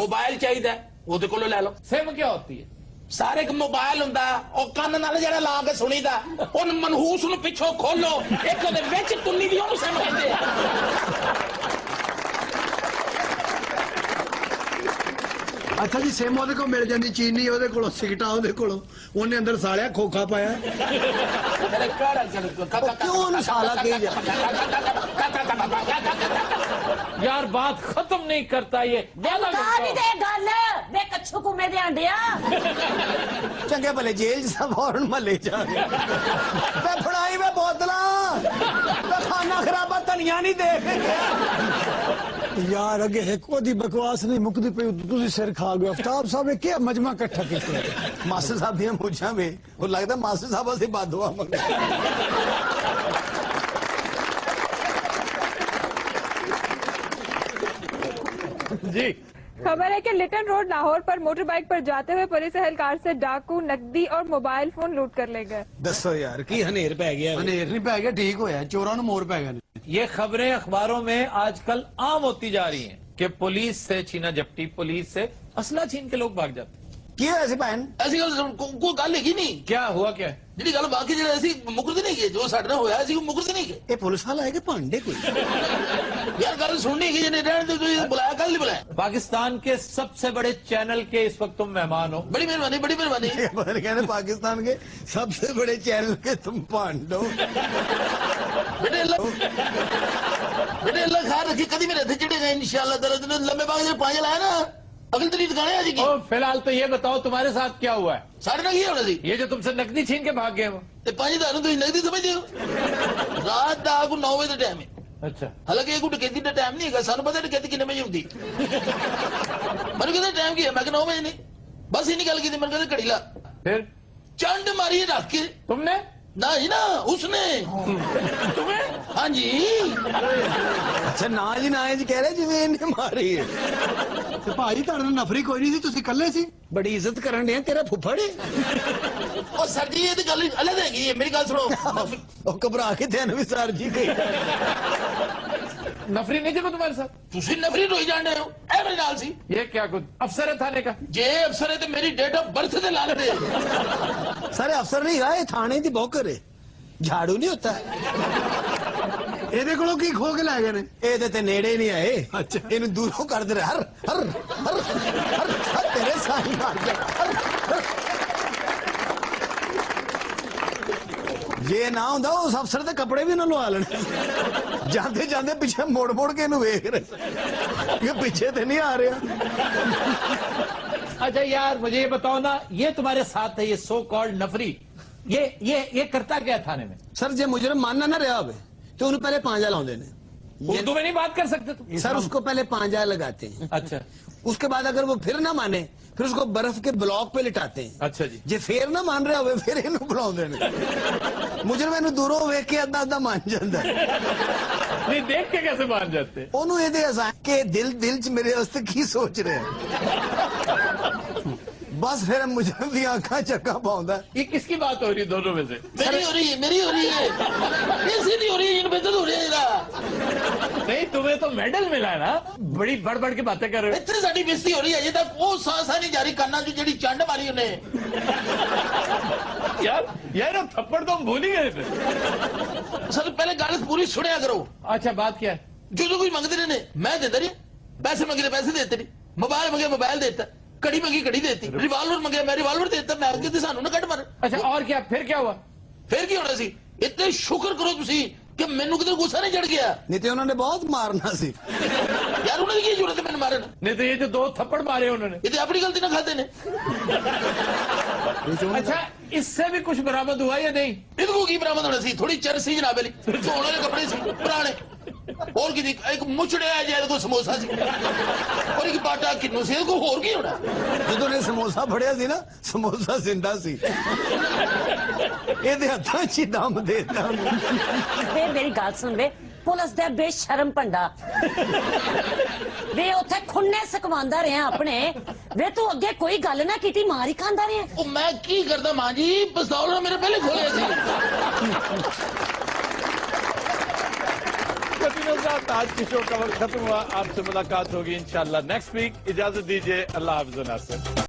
मोबाइल चाहिए, ओदे को ले लो। सिम क्या होती है? सारे एक मोबाइल हुंदा, ओ कान नाल जेड़ा ला के सुनीदा, उन मनहूस नु पिछों खोलो, एक ओदे विच तुन्नी दी ओनू सिम कहंदे आ। अच्छा जी, सिम ਉਹਦੇ ਕੋਲ ਮਿਲ ਜਾਂਦੀ, ਚੀਨੀ ਉਹਦੇ ਕੋਲੋਂ, ਸਿਗਟਾ ਉਹਦੇ ਕੋਲੋਂ, ਉਹਨੇ ਅੰਦਰ ਸਾਲਿਆ ਖੋਖਾ ਪਾਇਆ। ਕਿਉਂ ਉਹਨੂੰ ਸਾਲਾ ਕਹੀ ਜਾ? यार बात खत्म नहीं करता ये। नहीं दे गल, वे कच्छू कुमे दे आंडिया। चंगे भले जेल सब और महल्ले जा मैं फड़ाई में बोतला, मैं खाना खराबा धनिया नहीं दे यार अगे एक ओदी बकवास नहीं मुकदी पई, तुसी सिर खा गए। आफ्ताब साहब ने क्या मजमा इकट्ठा किया? मास्टर साहब दी पूछा वे, वो लगता मास्टर साहब से बादुआ मंग। जी। खबर है कि लिटन रोड लाहौर पर मोटर बाइक पर जाते हुए पुलिस एहलकार से डाकू नकदी और मोबाइल फोन लूट कर ले गए। दसो यार की हनेर पै गया? हनेर नहीं पै गया, ठीक होया, चोरों ਨੂੰ मोर पै गया। ये खबरें अखबारों में आजकल आम होती जा रही हैं कि पुलिस से छीना झपटी, पुलिस से असला छीन के लोग भाग जाते हैं। ਕੀ ਹੋਇਆ ਸੀ ਭੈਣ? ऐसी गल कोई गल हैगी नहीं। क्या हुआ? क्या ਜਿਹੜੀ ਗੱਲ ਬਾਕੀ ਜਿਹੜੇ ਅਸੀਂ ਮੁਕਰਦੇ ਨਹੀਂ ਗਏ, ਜੋ ਸਾਡੇ ਨਾਲ ਹੋਇਆ ਸੀ ਉਹ ਮੁਕਰਦੇ ਨਹੀਂ ਗਏ। ਇਹ ਪੁਲਿਸ ਵਾਲਾ ਹੈ ਕਿ ਭਾਂਡੇ ਕੋਈ? यार गल सुननी है, ਜਿਹਨੇ ਰਹਿਣ ਦੇ ਤੁਸੀਂ बुलाया, कल नहीं बुलाया। पाकिस्तान के सबसे बड़े चैनल के इस वक्त तुम मेहमान हो। बड़ी मेहरबानी, बड़ी मेहरबानी। कहते पाकिस्तान के सबसे बड़े चैनल के तुम भांडो। बेटे अल्लाह खैर रखी, कभी मेरे थे चिड़ेगा इंशाल्लाह ताला। लंबे बाग जो 5 लाया ना, अगली तरीक गाने आ जाएगी। फिलहाल तो ये बताओ तुम्हारे साथ क्या हुआ है? साढ़े ना होना सी, ये जो तुमसे नकदी छीन के भाग गए वो। 5000 तुम नकदी समझते हो? रात का 9 बजे का टाइम है। अच्छा, हालांकि एक डकैती का टाइम नहीं है, सानू पता डकैती कितने बजे होती। मैंने कहता टाइम की है, मैं 9 बजे नहीं, बस ही निकल गई थी। मैंने कहता घड़ी ला, फिर चंड मारी रख के। तुमने? ना जी ना उसने तुम्हें हाँ जी ਅੱਛਾ ਨਾ ਜੀ ਨਾ ਜੀ ਕਹਿ ਰਹੇ ਜਿਵੇਂ ਇਹਨੇ ਮਾਰੀ ਹੈ ਤੇ ਭਾਜੀ ਤੁਹਾਡੇ ਨਾਲ ਨਫਰੀ ਕੋਈ ਨਹੀਂ ਸੀ ਤੁਸੀਂ ਇਕੱਲੇ ਸੀ ਬੜੀ ਇੱਜ਼ਤ ਕਰਨ ਦੇ ਤੇਰਾ ਫੁੱਫੜ ਹੈ ਉਹ ਸਰ ਜੀ ਇਹ ਤੇ ਗੱਲ ਅਲੱਗ ਹੈਗੀ ਹੈ ਮੇਰੀ ਗੱਲ ਸੁਣੋ ਉਹ ਘਬਰਾ ਕੇ ਤੈਨੂੰ ਵੀ ਸਰ ਜੀ ਕਹੀ नफरी नहीं देखो तुम्हारे साथ ਤੁਸੀਂ ਨਫਰੀ ਰੋਈ ਜਾਂਦੇ ਹੋ ਇਹ ਮੇਰੇ ਨਾਲ ਸੀ ये क्या कुछ अफसर है थाने का ਜੇ ਅਫਸਰ ਹੈ ਤੇ ਮੇਰੀ ਡੇਟ ਆਫ ਬਰਥ ਤੇ ਲਾ ਲੈਂਦੇ ਸਾਰੇ ਅਫਸਰ ਨਹੀਂ ਗਾ ਇਹ ਥਾਣੇ ਦੀ ਬੌਕਰ ਹੈ ਝਾੜੂ ਨਹੀਂ ਹੁੰਦਾ ਇਹਦੇ ਕੋਲੋਂ ਕੀ ਖੋ ਕੇ ਲੈ ਗਏ ਨੇ ਇਹਦੇ ਤੇ ਨੇੜੇ ਨਹੀਂ ਆਏ ਅੱਛਾ ਇਹਨੂੰ ਦੂਰੋਂ ਕਰਦੇ ਰਹੇ ਹਰ ਹਰ ਹਰ ਹਰ ਤੇਰੇ ਸਾਹੀ ਮਾਰ ਜਾ ਜੇ ਨਾ ਹੁੰਦਾ ਉਸ ਅਫਸਰ ਦੇ ਕੱਪੜੇ ਵੀ ਉਹਨਾਂ ਲਵਾ ਲੈਣੇ ਜਾਂਦੇ ਜਾਂਦੇ ਪਿੱਛੇ ਮੋੜ ਮੋੜ ਕੇ ਇਹਨੂੰ ਵੇਖ ਰਹੇ ਇਹ ਪਿੱਛੇ ਤੇ ਨਹੀਂ ਆ ਰਿਹਾ अच्छा यार मुझे ये बताओ ना ये तुम्हारे साथ है ये सो कॉल्ड नफरी ये करता क्या है थाने में सर जे मुजरिम मानना ना रहा होवे तो उन्हें पहले पांजा लाते हैं उर्दू में नहीं बात कर सकते तुम सर उसको पहले पांजा लगाते हैं अच्छा उसके बाद अगर वो फिर ना माने फिर उसको बर्फ के ब्लॉक पे लिटाते हैं अच्छा जी जे फिर ना मान रहा होवे फिर इन्हू बुलाते हैं मुजरिम इन्हू दूरों वेख के अद्धा अद्धा मान जाता है नहीं देख के कैसे मान जाते ਉਹਨੂੰ ਇਹਦੇ ਹਸਾ ਕੇ ਦਿਲ ਚ ਮੇਰੇ ਵਾਸਤੇ ਕੀ ਸੋਚ ਰਿਹਾ ਬਸ ਫਿਰ ਮੁਜਰਮ ਦੀਆਂ ਅੱਖਾਂ ਚੱਕਾ ਪਾਉਂਦਾ ये किसकी बात हो रही है दोनों में से मेरी हो रही है मेरी हो रही है किसी नहीं हो रही है इन बेइज्जत हो रही है नहीं तुम्हें तो मेडल मिला है ना बड़ी बढ़ बढ़ के बातें कर रहे हो ਇੱਥੇ ਸਾਡੀ ਬੇਇੱਜ਼ਤੀ ਹੋ ਰਹੀ ਹੈ ਅਜੇ ਤੱਕ ਉਹ ਸਾਹ ਨਹੀਂ ਜਾਰੀ ਕਰਨਾ ਜਿਹੜੀ ਚੰਡ ਮਾਰੀ ਉਹਨੇ यार अब थप्पड़ तो हम भूल ही गए थे ਸਰ ਪਹਿਲੇ ਗੱਲ ਪੂਰੀ ਸੁਣਿਆ ਕਰੋ अच्छा बात क्या है जो कुछ मंगते ने मैं देता नहीं पैसे मंगे पैसे देते नहीं मोबाइल मंगे मोबाइल देता कड़ी मंगी कड़ी देती रिवाल्वर मंगे मैं रिवाल्वर देता मैं कहते सानू ना कट मार अच्छा और क्या फिर क्या हुआ फिर की होना सी इतने शुक्र करो तुसी कि मैनू किते गुस्सा नहीं चढ़ गया नहीं तो उन्होंने बहुत मारना सी यार उन्होंने की जरूरत है मैंने मारन नहीं तो ये जो 2 थप्पड़ मारे उन्होंने ये तो अपनी गलती ना खाते ने अच्छा इससे भी कुछ बरामद हुआ या नहीं इनको की बरामद होना सी थोड़ी चरसी जनाब अली सोने वाले कपड़े सी पुराने और की एक मुचड़े आ जाए कोई समोसा सी और एक बाटा किन्नू सी को होर की होना ਜਦੋਂ ਨੇ ਸਮੋਸਾ ਫੜਿਆ ਸੀ ਨਾ ਸਮੋਸਾ ਜ਼ਿੰਦਾ ਸੀ ਇਹਦੇ ਹੱਥਾਂ 'ਚ ਹੀ ਦਮ ਦੇਤਾ ਵੇ ਮੇਰੀ ਗੱਲ ਸੁਣ ਵੇ ਪੁਲਿਸ ਦਾ ਬੇਸ਼ਰਮ ਪੰਡਾ ਵੇ ਉੱਥੇ ਖੁੰਨੇ ਸਕਵਾਉਂਦਾ ਰਿਹਾ ਆਪਣੇ ਵੇ ਤੂੰ ਅੱਗੇ ਕੋਈ ਗੱਲ ਨਾ ਕੀਤੀ ਮਾਰ ਹੀ ਖਾਂਦਾ ਰਿਹਾ ਉਹ ਮੈਂ ਕੀ ਕਰਦਾ ਮਾਂ ਜੀ ਪਿਸਤੌਲ ਨਾਲ ਮੇਰੇ ਪਹਿਲੇ ਖੋਲਿਆ ਸੀ आज की शो का वक्त खत्म हुआ आपसे मुलाकात होगी इंशाल्लाह नेक्स्ट वीक इजाजत दीजिए अल्लाह हाफ़िज़ नासिर